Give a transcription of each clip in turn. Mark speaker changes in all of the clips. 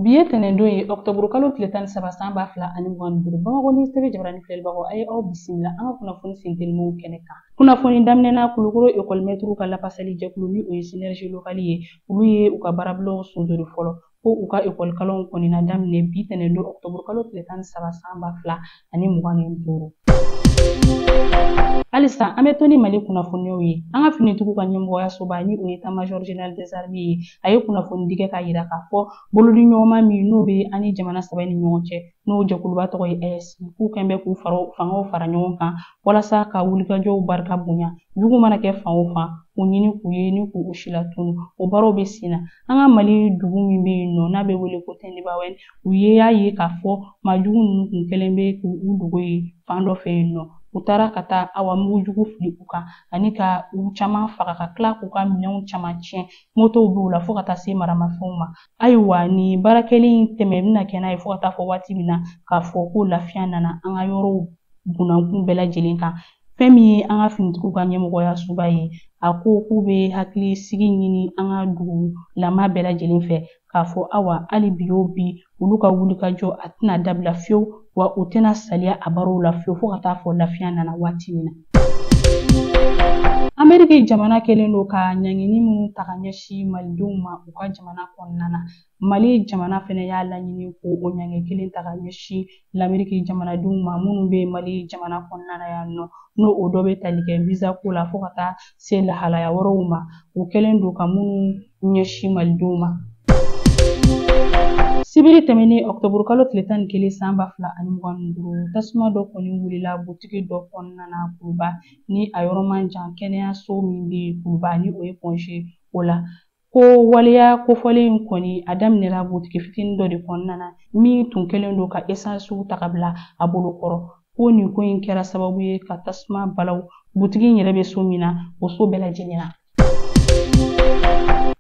Speaker 1: Biye tɛnɛndon ye Octobre kalo tile 13 san 2025 Bamakɔ ni sɛbɛn jabaranin filɛbagaw a ye aw bisimila an ka kunnafoni senteliniw kɛnɛ kan. Kunnafoni daminɛna Kulukoro école maître ka lafasali jɛkulu ni o ye synergie locale ye olu ye u ka baarabilaw sonsori fɔlɔ ko u ka école kalanw kɔnina daminɛ bi tɛnɛndon Octobre kalo tile 13 san 2025. Halisa an bɛ to ni Mali kunnafoniyaw ye an ka finitigiw ka ɲɛmɔgɔyasoba ni o ye état-major général des armées ye a ye kunnafoni di kɛ k'a yira k'a fɔ bolodi ɲɔgɔnma min n'o bɛ ani jamana saba ni ɲɔgɔn cɛ n'o jɛkuluba tɔgɔ ye EAC k'u kɛn bɛ k'u fangaw fara ɲɔgɔn kan walasa ka wulikajɔw barika bonya jugu mana kɛ fan o fan u ɲini k'u ye ni k'u si latunu o baaraw bɛ sen na an ka Mali dugu min bɛ yen nɔ n'a bɛ wele ko Tɛndibawen u y'a ye k'a fɔ maajugu ninnu kun kɛlen bɛ k'u dogo ye fan dɔ fɛ yen nɔ u taara ka taa awa mugujugu fili u kan ani ka u caman faga ka tila k'u ka minɛnw caman tiɲɛ motow b'u la fo ka taa se maramafɛnw ma ayiwa ni baarakɛlen tɛmɛ bɛna kɛ n'a ye fo ka taa fɔ waati min na k'a fɔ ko lafiya nana an ka yɔrɔw bunankun bɛɛ lajɛlen kan fɛn min ye an ka finitigiw ka ɲɛmɔgɔyasoba ye a ko k'u bɛ hakili sigi ɲini an ka dugulama bɛɛ lajɛlen fɛ k'a fɔ awa hali bi o bi olu ka wulikajɔ a tɛna dabila fiyewu wa u tɛna saliya a baaraw la fiyewu fo ka taa fɔ lafiya nana waati min na. Ameriki jamana kɛlen don ka ɲangini minnu ta ka ɲɛsin malidenw ma u ka jamana kɔnɔna na Mali jamana fɛnɛ y'a laɲini ko o ɲangi kelen ta ka ɲɛsin l'Ameriki jamanadenw ma minnu bɛ Mali jamana kɔnɔna na yan nɔ n'o o dɔ bɛ tali kɛ visa ko la fo ka taa se lahalaya wɛrɛw ma u kɛlen don ka minnu ɲɛsin malidenw ma. Sibiri tɛmɛnen Octobre kalo tile 11 san 2025 tasuma dɔ kɔni wulila butigi dɔ kɔnɔna na Kuruba ni a yɔrɔ man jan kɛnɛyaso min bɛ Kuruba ni o ye Pɔnze o la ko waleya kofɔlen kɔni a daminɛra butigi fitinin dɔ de kɔnɔna na min tun kɛlen don ka essence ta ka bila a bolo kɔrɔ ko nin ko in kɛra sababu ye ka tasuma balaw butigi yɛrɛ bɛ so min na o so bɛɛ lajɛlen na.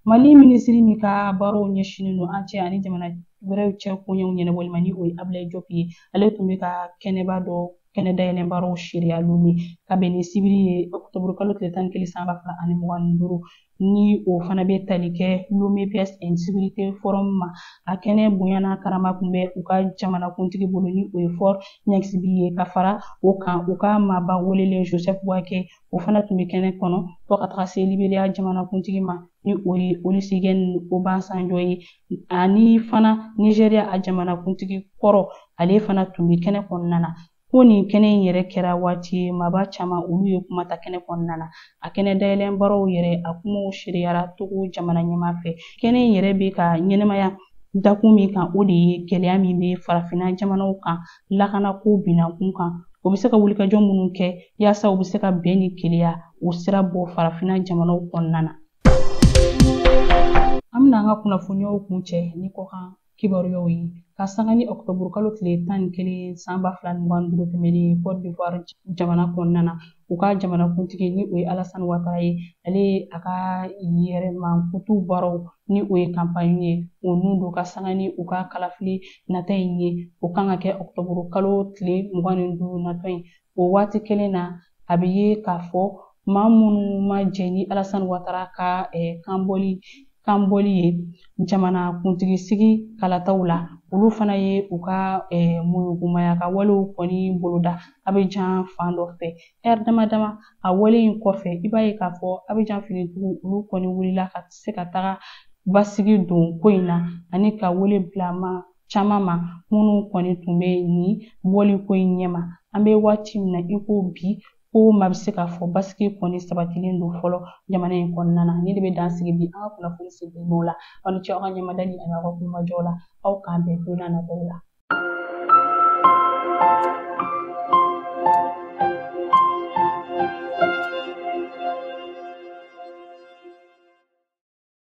Speaker 1: Mali minisiri min ka baaraw ɲɛsinnen don an cɛ ani jamana wɛrɛw cɛ koɲɛw ɲɛnabɔli ni o ye Abilaye Diop ye ale tun bɛ ka kɛnɛba dɔ kɛnɛ dayɛlɛ baaraw sariya Lome ka bɛn ni sibiri ye Octobre kalo tile 11 san 2025 ni o fana bɛ tali kɛ Lome Peace and Security Forum ma a kɛnɛ bonyana karama kun bɛ u ka jamanakuntigi bolo ni o ye Faure Gnassingbé ye ka fara o kan u ka maaba welelen Joseph Boaké o fana tun bɛ kɛnɛ kɔnɔ fo ka taga se Liberiya jamanakuntigi ma ni o ye Olusegun Obasanjo ye ani fana Nigeriya a jamanakuntigi kɔrɔ ale fana tun bɛ kɛnɛ kɔnɔna na ko nin kɛnɛ in yɛrɛ kɛra waati ye maaba caman olu ye kuma ta kɛnɛ kɔnɔna na a kɛnɛ dayɛlɛ baaraw yɛrɛ a kumaw sariyara Togo jamana ɲɛmaa fɛ kɛnɛ in yɛrɛ bɛ ka ɲɛnɛmaya dakun min kan o de ye gɛlɛya min bɛ farafinna jamanaw kan lakanako binakun kan o bɛ se ka wulikajɔ minnu kɛ yaasa u bɛ se ka bɛn ni keleya o sira bɔ farafinna jamanaw kɔnɔna na. An bɛna an ka kunnafoniyaw kun cɛ ni kɔkan kibaruyaw ye ka sanga ni Octobre kalo tile 11 san 2025 tɛmɛnen Côte d'Ivoire jamana kɔnɔna na u ka jamanakuntigi ni o ye Alassane Ouattara ye ale a ka yɛrɛmakutu baaraw ni o ye campagne ye o nun don ka sanga ni u ka kalafili nata in ye o kan ka kɛ Octobre kalo tile 25 natɔ in o waati kelen na a bɛ ye k'a fɔ maa minnu ma jɛ ni Alassane Ouattara ka kanbɔli ye jamanakuntigi sigi kalataw la olu fana ye u ka muyugumaya ka walew kɔni boloda Abidjan fan dɔ fɛ dama dama a wale in kɔfɛ i b'a ye k'a fɔ Abidjan finitigiw olu kɔni wulila ka se ka taga basigi don ko in na ani ka wele bila ma caman ma minnu kɔni tun bɛ ni bɔli ko in ɲɛma an bɛ waati min na i ko bi ko maa bɛ se k'a fɔ basigi kɔni sabatilen don fɔlɔ jamana in kɔnɔna na ni de bɛ dan sigi bi an ka kunnafoni senteliniw la aw ni ce aw ka ɲɛmada ni a n'aw ka kumajɔw la aw k'an bɛn don n'a nataw la.